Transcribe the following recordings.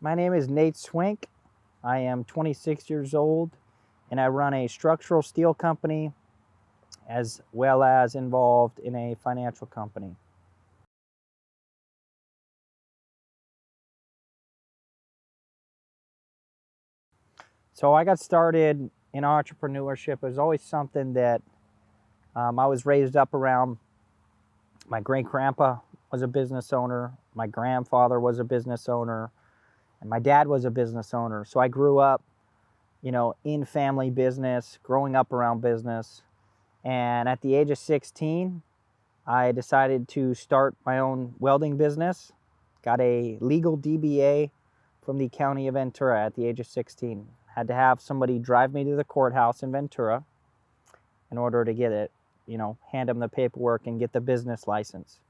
My name is Nate Swink. I am 26 years old and I run a structural steel company as well as involved in a financial company. So I got started in entrepreneurship. It was always something that I was raised up around. My great-grandpa was a business owner. My grandfather was a business owner. And my dad was a business owner. So I grew up, in family business, growing up around business. And at the age of 16, I decided to start my own welding business. Got a legal DBA from the county of Ventura at the age of 16. Had to have somebody drive me to the courthouse in Ventura in order to get it, hand them the paperwork and get the business license.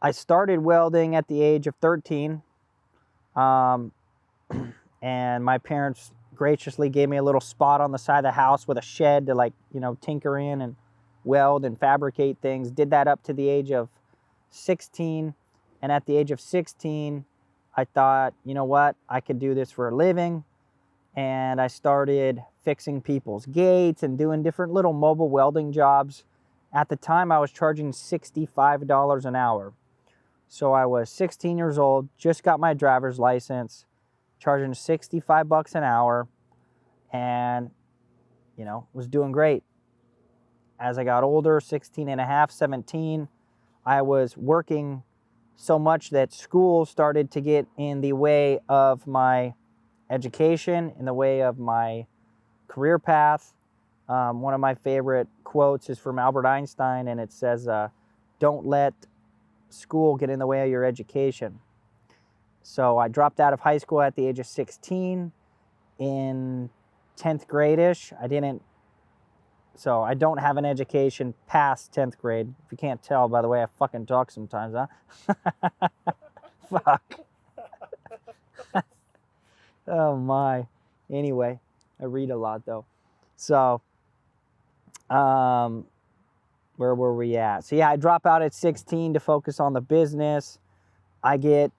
I started welding at the age of 13, and my parents graciously gave me a little spot on the side of the house with a shed to tinker in and weld and fabricate things. Did that up to the age of 16, and at the age of 16, I thought, you know what, I could do this for a living, and I started fixing people's gates and doing different little mobile welding jobs. At the time, I was charging $65 an hour. So I was 16 years old, just got my driver's license, charging 65 bucks an hour, and, was doing great. As I got older, 16 and a half, 17, I was working so much that school started to get in the way of my education, in the way of my career path. One of my favorite quotes is from Albert Einstein, and it says, don't let school get in the way of your education. So I dropped out of high school at the age of 16. In 10th grade-ish, I don't have an education past 10th grade. If you can't tell by the way I fucking talk sometimes, huh? Fuck. Oh my. Anyway, I read a lot though. So, where were we at? So yeah, I drop out at 16 to focus on the business. I get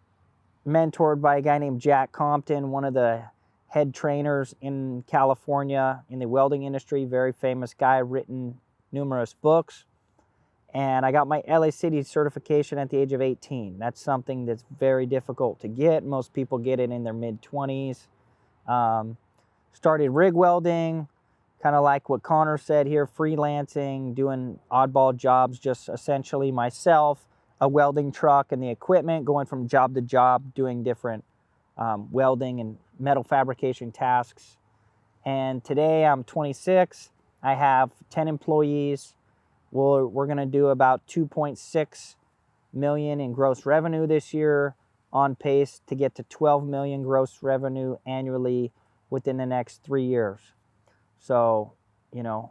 mentored by a guy named Jack Compton, one of the head trainers in California in the welding industry, very famous guy, written numerous books. And I got my LA City certification at the age of 18. That's something that's very difficult to get. Most people get it in their mid-20s. Started rig welding, kind of like what Connor said here, freelancing, doing oddball jobs, just essentially myself, a welding truck and the equipment, going from job to job, doing different welding and metal fabrication tasks. And today I'm 26. I have 10 employees. We're going to do about 2.6 million in gross revenue this year, on pace to get to 12 million gross revenue annually within the next 3 years. So,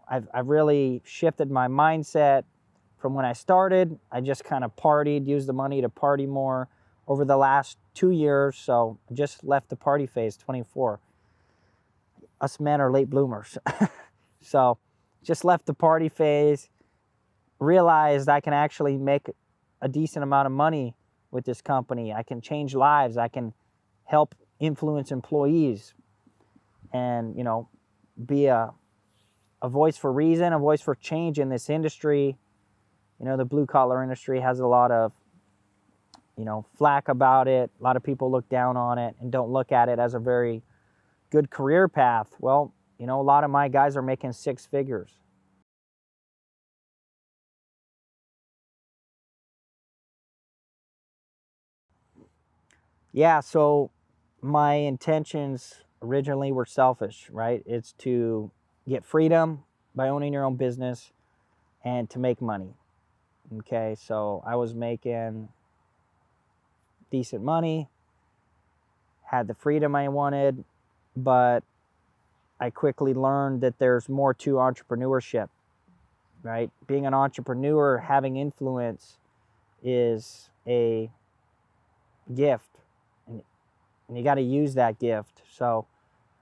I've really shifted my mindset from when I started. I just kind of partied, used the money to party more over the last 2 years. So I just left the party phase, 24. Us men are late bloomers. So just left the party phase, realized I can actually make a decent amount of money with this company. I can change lives. I can help influence employees and, be a voice for reason, a voice for change in this industry. The blue collar industry has a lot of, flack about it. A lot of people look down on it and don't look at it as a very good career path. Well, a lot of my guys are making six figures. Yeah, so my intentions originally were selfish, right? It's to get freedom by owning your own business and to make money. Okay, so I was making decent money, had the freedom I wanted, but I quickly learned that there's more to entrepreneurship, right? Being an entrepreneur, having influence is a gift, and you got to use that gift. So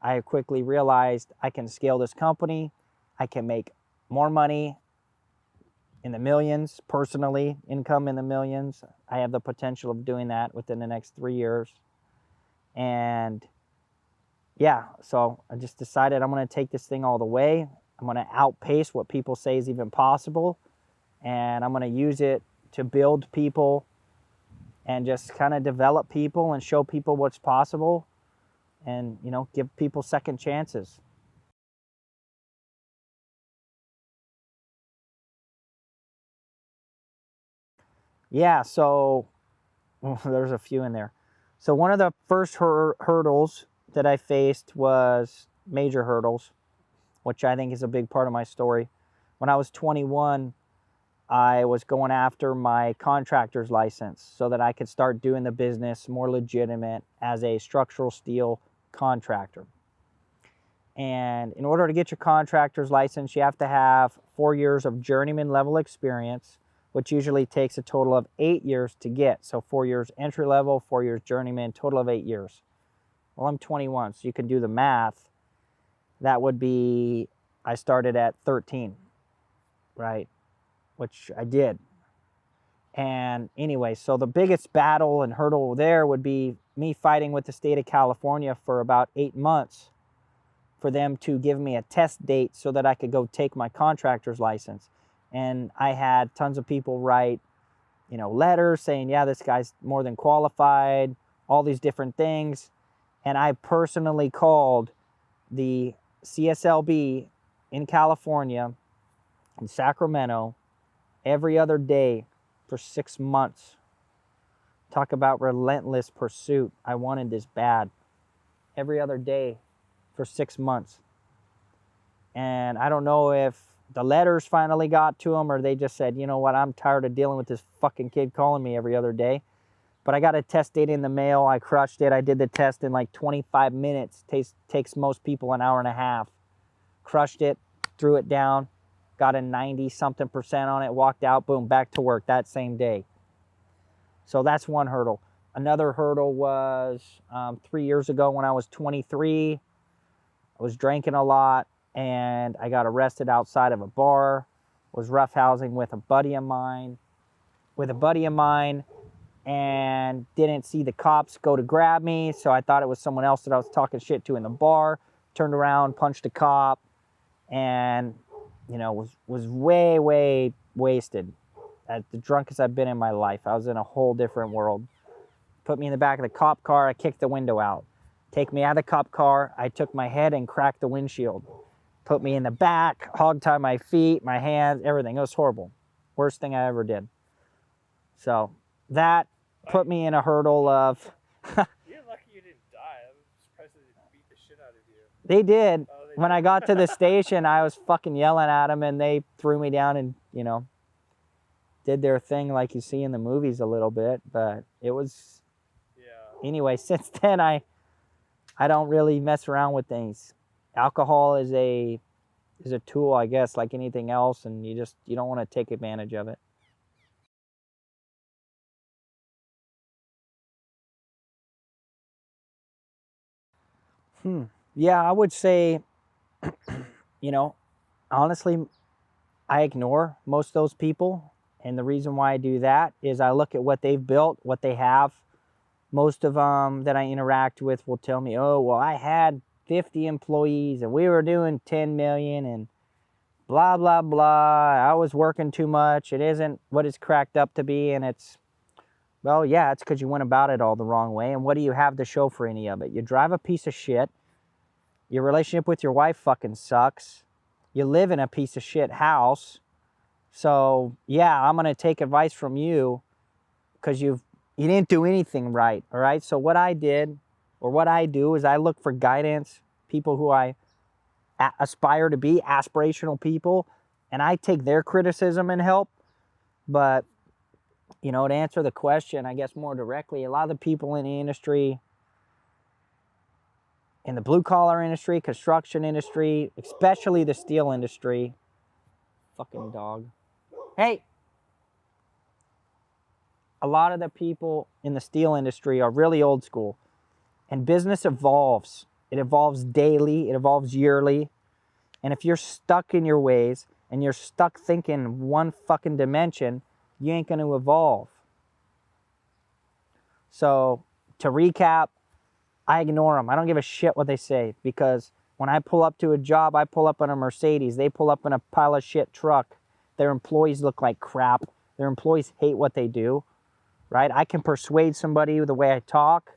I quickly realized I can scale this company, I can make more money in the millions, personally, income in the millions. I have the potential of doing that within the next 3 years. And yeah, so I just decided I'm going to take this thing all the way. I'm going to outpace what people say is even possible. And I'm going to use it to build people and just kind of develop people and show people what's possible and, you know, give people second chances. Yeah, so there's a few in there. So one of the first hurdles that I faced was major hurdles, which I think is a big part of my story. When I was 21, I was going after my contractor's license so that I could start doing the business more legitimate as a structural steel contractor. And in order to get your contractor's license, you have to have 4 years of journeyman level experience, which usually takes a total of 8 years to get. So 4 years entry level, 4 years journeyman, total of 8 years. Well, I'm 21, so you can do the math. That would be, I started at 13, right? Which I did. And anyway, so the biggest battle and hurdle there would be me fighting with the state of California for about 8 months for them to give me a test date so that I could go take my contractor's license. And I had tons of people write, you know, letters saying, yeah, this guy's more than qualified, all these different things. And I personally called the CSLB in California, in Sacramento, every other day for 6 months. Talk about relentless pursuit. I wanted this bad. Every other day for 6 months. And I don't know if the letters finally got to them or they just said, you know what, I'm tired of dealing with this fucking kid calling me every other day. But I got a test date in the mail. I crushed it. I did the test in like 25 minutes. Takes most people an hour and a half. Crushed it, threw it down, got a 90-something% on it, walked out, boom, back to work that same day. So that's one hurdle. Another hurdle was 3 years ago when I was 23. I was drinking a lot and I got arrested outside of a bar. Was roughhousing with a buddy of mine. And didn't see the cops go to grab me, so I thought it was someone else that I was talking shit to in the bar. Turned around, punched a cop, and, you know, was way wasted. At the drunkest I've been in my life. I was in a whole different world. Put me in the back of the cop car, I kicked the window out. Take me out of the cop car, I took my head and cracked the windshield. Put me in the back, hog-tied my feet, my hands, everything. It was horrible. Worst thing I ever did. So that put me in a hurdle of... You're lucky you didn't die. I'm surprised they didn't beat the shit out of you. They did. When I got to the station, I was fucking yelling at them, and they threw me down and, you know, did their thing like you see in the movies a little bit. But it was... Yeah. Anyway, since then, I don't really mess around with things. Alcohol is a tool, I guess, like anything else, and you don't want to take advantage of it. Yeah, I would say, you know, honestly, I ignore most of those people. And the reason why I do that is I look at what they've built, what they have. Most of them that I interact with will tell me, oh, well, I had 50 employees and we were doing 10 million and blah, blah, blah. I was working too much. It isn't what it's cracked up to be. And it's, well, yeah, it's because you went about it all the wrong way. And what do you have to show for any of it? You drive a piece of shit. Your relationship with your wife fucking sucks. You live in a piece of shit house. So, yeah, I'm going to take advice from you because you didn't do anything right, all right? So what I did, or what I do, is I look for guidance, people who I aspire to be, aspirational people, and I take their criticism and help. But, you know, to answer the question, I guess more directly, a lot of the people in the industry, in the blue-collar industry, construction industry, especially the steel industry, fucking dog. Hey! A lot of the people in the steel industry are really old school. And business evolves. It evolves daily. It evolves yearly. And if you're stuck in your ways, and you're stuck thinking one fucking dimension, you ain't going to evolve. So to recap, I ignore them. I don't give a shit what they say, because when I pull up to a job, I pull up in a Mercedes. They pull up in a pile of shit truck. Their employees look like crap. Their employees hate what they do, right? I can persuade somebody with the way I talk.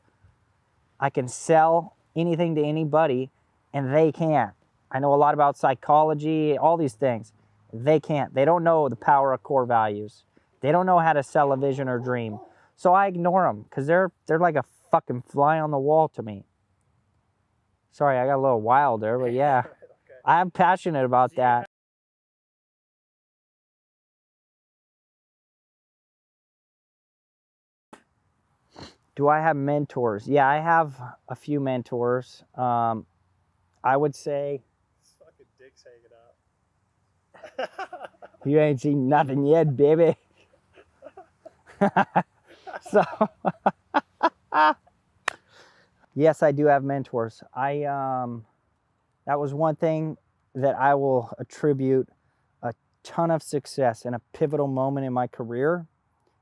I can sell anything to anybody, and they can't. I know a lot about psychology, all these things. They can't. They don't know the power of core values. They don't know how to sell a vision or dream. So I ignore them, because they're like a fucking fly on the wall to me. Sorry, I got a little wild there, but yeah. Okay. I'm passionate about Do you that. Do I have mentors? Yeah, I have a few mentors. I would say This fucking dick's hanging out. you ain't seen nothing yet, baby. So, yes, I do have mentors. That was one thing that I will attribute a ton of success and a pivotal moment in my career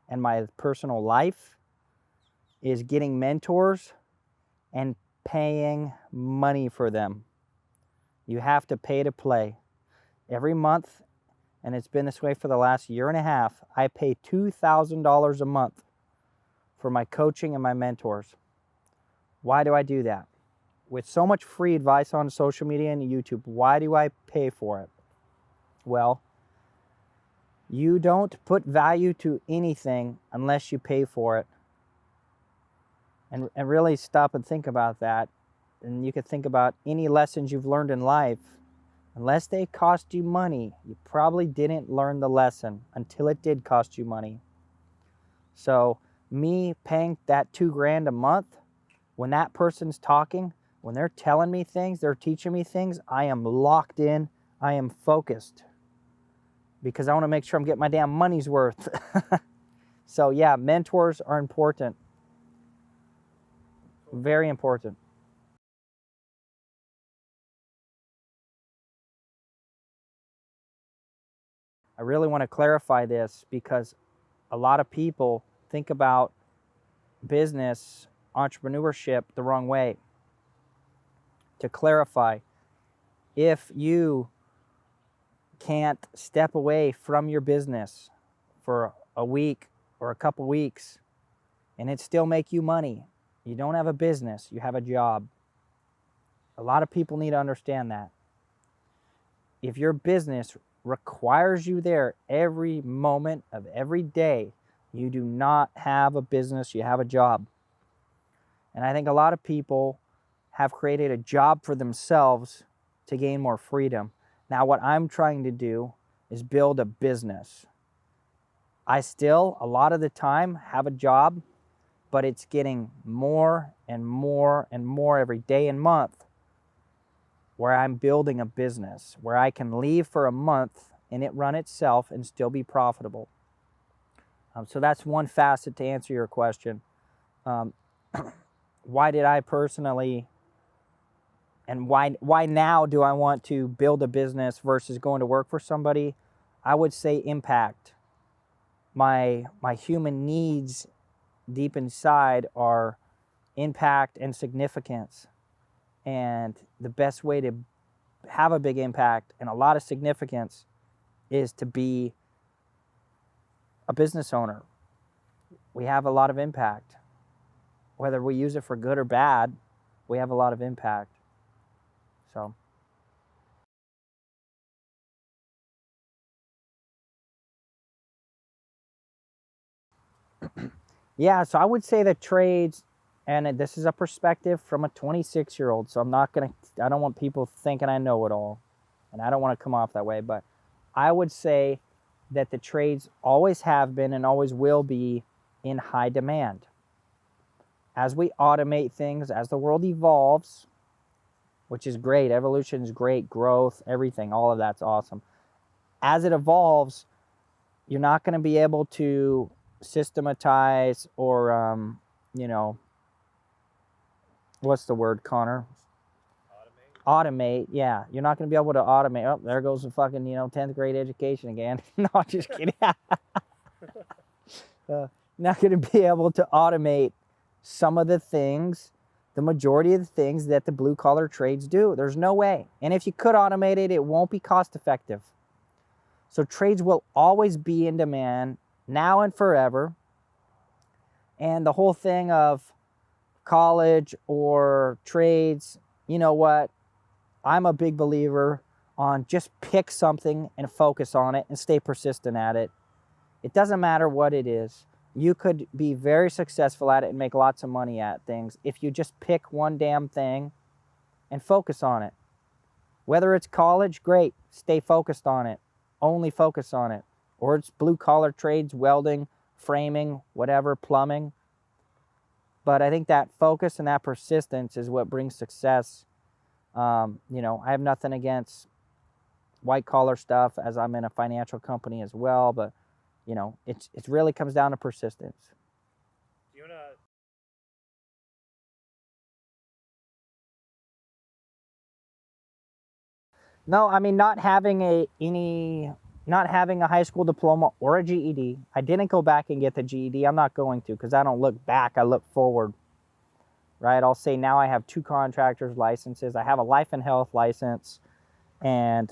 and my personal life, is getting mentors and paying money for them. You have to pay to play. Every month, and it's been this way for the last year and a half, I pay $2,000 a month for my coaching and my mentors. Why do I do that? With so much free advice on social media and YouTube, why do I pay for it? Well, you don't put value to anything unless you pay for it. And really stop and think about that. And you could think about any lessons you've learned in life. Unless they cost you money, you probably didn't learn the lesson until it did cost you money. So me paying that $2,000 a month, when that person's talking, when they're telling me things, they're teaching me things, I am locked in, I am focused, because I want to make sure I'm getting my damn money's worth. So yeah, mentors are important. Very important. I really want to clarify this, because a lot of people think about business, entrepreneurship the wrong way. To clarify, if you can't step away from your business for a week or a couple weeks and it still make you money, you don't have a business, you have a job. A lot of people need to understand that. If your business requires you there every moment of every day, you do not have a business, you have a job. And I think a lot of people have created a job for themselves to gain more freedom. Now, what I'm trying to do is build a business. I still, a lot of the time, have a job, but it's getting more and more and more every day and month, where I'm building a business, where I can leave for a month and it run itself and still be profitable. So that's one facet to answer your question. Why did I personally, and why now do I want to build a business versus going to work for somebody? I would say impact. My human needs deep inside are impact and significance. And the best way to have a big impact and a lot of significance is to be a business owner. We have a lot of impact. Whether we use it for good or bad, we have a lot of impact. So yeah, so I would say that trades, and this is a perspective from a 26-year-old, so I don't want people thinking I know it all, and I don't want to come off that way, but I would say that the trades always have been and always will be in high demand. As we automate things, as the world evolves, which is great, evolution is great, growth, everything, all of that's awesome. As it evolves, you're not going to be able to systematize or, what's the word, Connor? automate. Yeah, you're not going to be able to automate. Oh, there goes the fucking 10th grade education again. No, just kidding. Not going to be able to automate some of the things, the majority of the things that the blue collar trades do. There's no way. And if you could automate it, it won't be cost effective. So trades will always be in demand now and forever. And the whole thing of college or trades, you know what? I'm a big believer on just pick something and focus on it and stay persistent at it. It doesn't matter what it is. You could be very successful at it and make lots of money at things if you just pick one damn thing and focus on it. Whether it's college, great, stay focused on it. Only focus on it. Or it's blue collar trades, welding, framing, whatever, plumbing. But I think that focus and that persistence is what brings success. I have nothing against white collar stuff, as I'm in a financial company as well, but it really comes down to persistence. Do you wanna? No, I mean not having a high school diploma or a GED. I didn't go back and get the GED. I'm not going to, because I don't look back. I look forward. Right? I'll say now I have 2 contractors licenses. I have a life and health license, and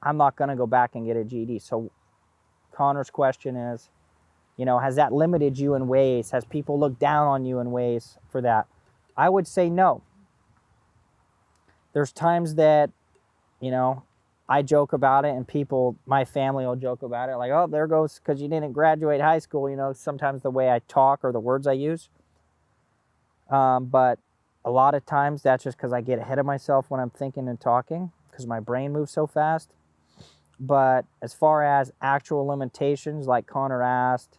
I'm not going to go back and get a GED. So Connor's question is, has that limited you in ways? Has people looked down on you in ways for that? I would say no. There's times that, I joke about it, and people, my family will joke about it, like, oh, there goes, because you didn't graduate high school, sometimes the way I talk or the words I use. But a lot of times that's just because I get ahead of myself when I'm thinking and talking, because my brain moves so fast. But as far as actual limitations, like Connor asked,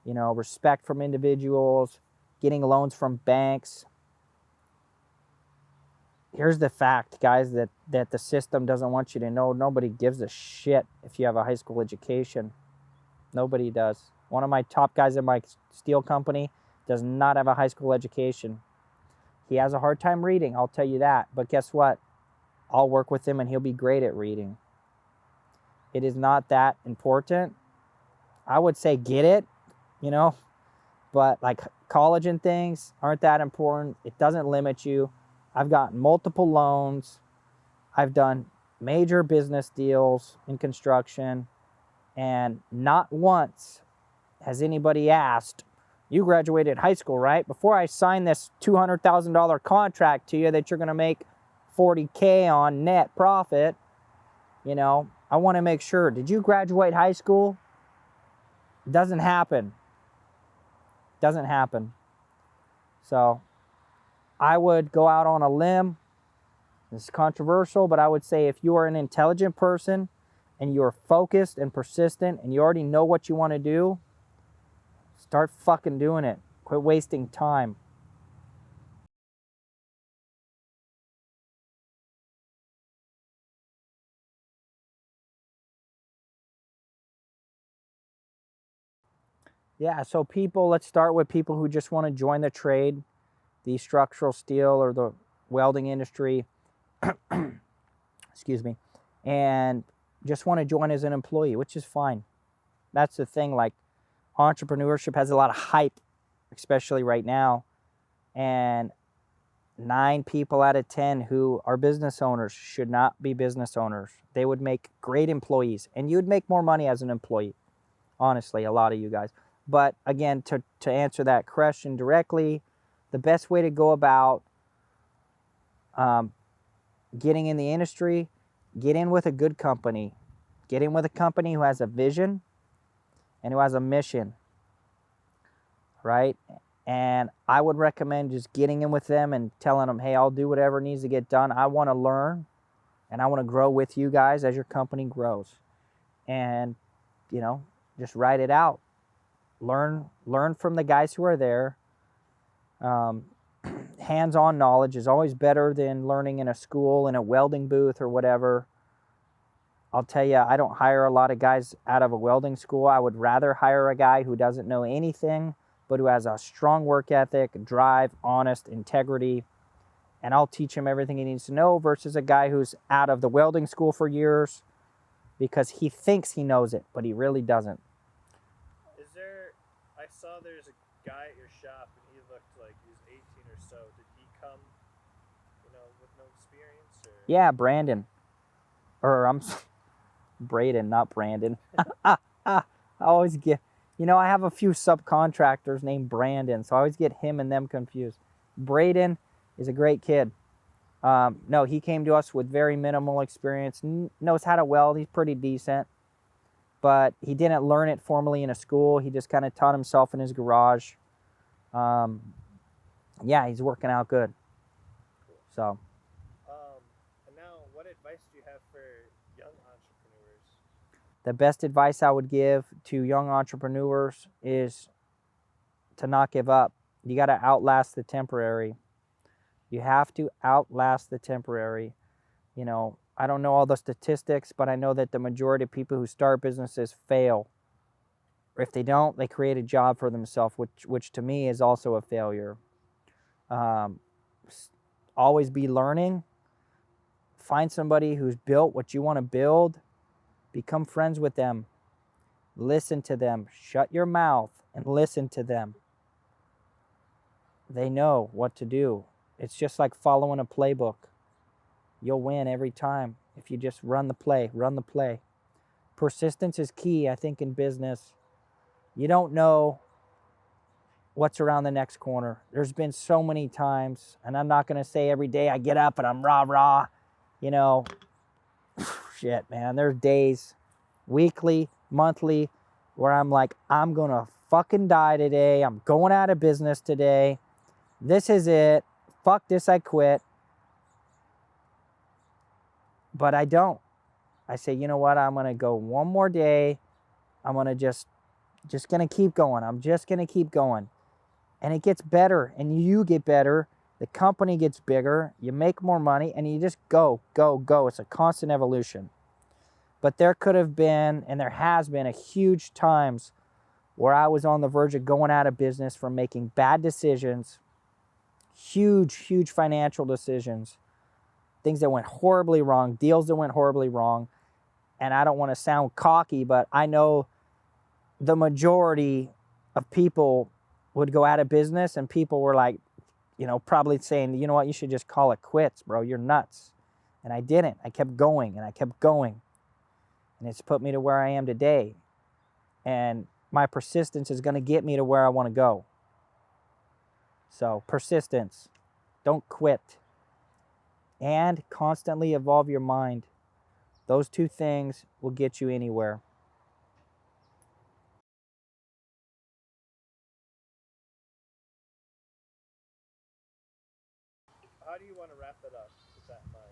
respect from individuals, getting loans from banks. Here's the fact, guys, that the system doesn't want you to know. Nobody gives a shit if you have a high school education. Nobody does. One of my top guys in my steel company does not have a high school education. He has a hard time reading, I'll tell you that. But guess what? I'll work with him and he'll be great at reading. It is not that important. I would say get it, but like college and things aren't that important. It doesn't limit you. I've gotten multiple loans. I've done major business deals in construction, and not once has anybody asked, you graduated high school, right? Before I sign this $200,000 contract to you that you're going to make $40K on net profit, I want to make sure, did you graduate high school? Doesn't happen. Doesn't happen. So I would go out on a limb. This is controversial, but I would say if you are an intelligent person and you're focused and persistent and you already know what you want to do, start fucking doing it. Quit wasting time. Yeah, so let's start with people who just want to join the trade, the structural steel or the welding industry, excuse me, and just want to join as an employee, which is fine. That's the thing, like entrepreneurship has a lot of hype, especially right now, and 9 people out of 10 who are business owners should not be business owners. They would make great employees, and you'd make more money as an employee, honestly, a lot of you guys. But again, to answer that question directly, the best way to go about getting in the industry, get in with a good company. Get in with a company who has a vision and who has a mission, right? And I would recommend just getting in with them and telling them, hey, I'll do whatever needs to get done. I want to learn and I want to grow with you guys as your company grows. And, just write it out. Learn from the guys who are there. Hands-on knowledge is always better than learning in a school, in a welding booth or whatever. I'll tell you, I don't hire a lot of guys out of a welding school. I would rather hire a guy who doesn't know anything, but who has a strong work ethic, drive, honest, integrity, and I'll teach him everything he needs to know, versus a guy who's out of the welding school for years because he thinks he knows it, but he really doesn't. I saw there's a guy at your shop and he looked like he was 18 or so. Did he come, with no experience? Or? Yeah, Brandon. Or Braden, not Brandon. I always get, I have a few subcontractors named Brandon, so I always get him and them confused. Braden is a great kid. No, he came to us with very minimal experience, knows how to weld, he's pretty decent, but he didn't learn it formally in a school. He just kind of taught himself in his garage. Yeah, he's working out good. So. And now, what advice do you have for young entrepreneurs? The best advice I would give to young entrepreneurs is to not give up. You got to outlast the temporary. You have to outlast the temporary. I don't know all the statistics, but I know that the majority of people who start businesses fail. Or if they don't, they create a job for themselves, which to me is also a failure. Always be learning. Find somebody who's built what you want to build. Become friends with them. Listen to them. Shut your mouth and listen to them. They know what to do. It's just like following a playbook. You'll win every time if you just run the play. Persistence is key, I think, in business. You don't know what's around the next corner. There's been so many times, and I'm not going to say every day I get up and I'm rah. Shit, man. There's days, weekly, monthly, where I'm like, I'm going to fucking die today. I'm going out of business today. This is it. Fuck this, I quit. But I don't. I say, you know what? I'm going to go one more day. I'm going to just going to keep going. I'm just going to keep going. And it gets better, and you get better. The company gets bigger. You make more money, and you just go. It's a constant evolution. But there could have been, and there has been, a huge times where I was on the verge of going out of business from making bad decisions, huge financial decisions, things that went horribly wrong, deals that went horribly wrong. And I don't want to sound cocky, but I know the majority of people would go out of business, and people were like, probably saying, you know what, you should just call it quits, bro. You're nuts. And I didn't. I kept going. And it's put me to where I am today. And my persistence is going to get me to where I want to go. So persistence. Don't quit. And constantly evolve your mind. Those two things will get you anywhere. How do you want to wrap it up with that in mind?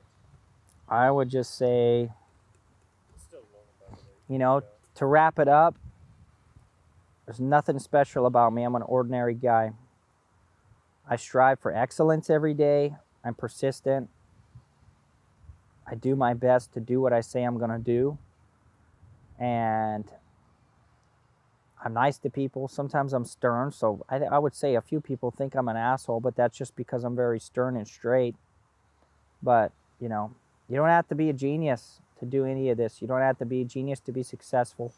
I would just say, It's still rolling, by the way. to wrap it up, there's nothing special about me. I'm an ordinary guy. I strive for excellence every day. I'm persistent. I do my best to do what I say I'm going to do. And I'm nice to people. Sometimes I'm stern. So I would say a few people think I'm an asshole, but that's just because I'm very stern and straight. But, you don't have to be a genius to do any of this. You don't have to be a genius to be successful.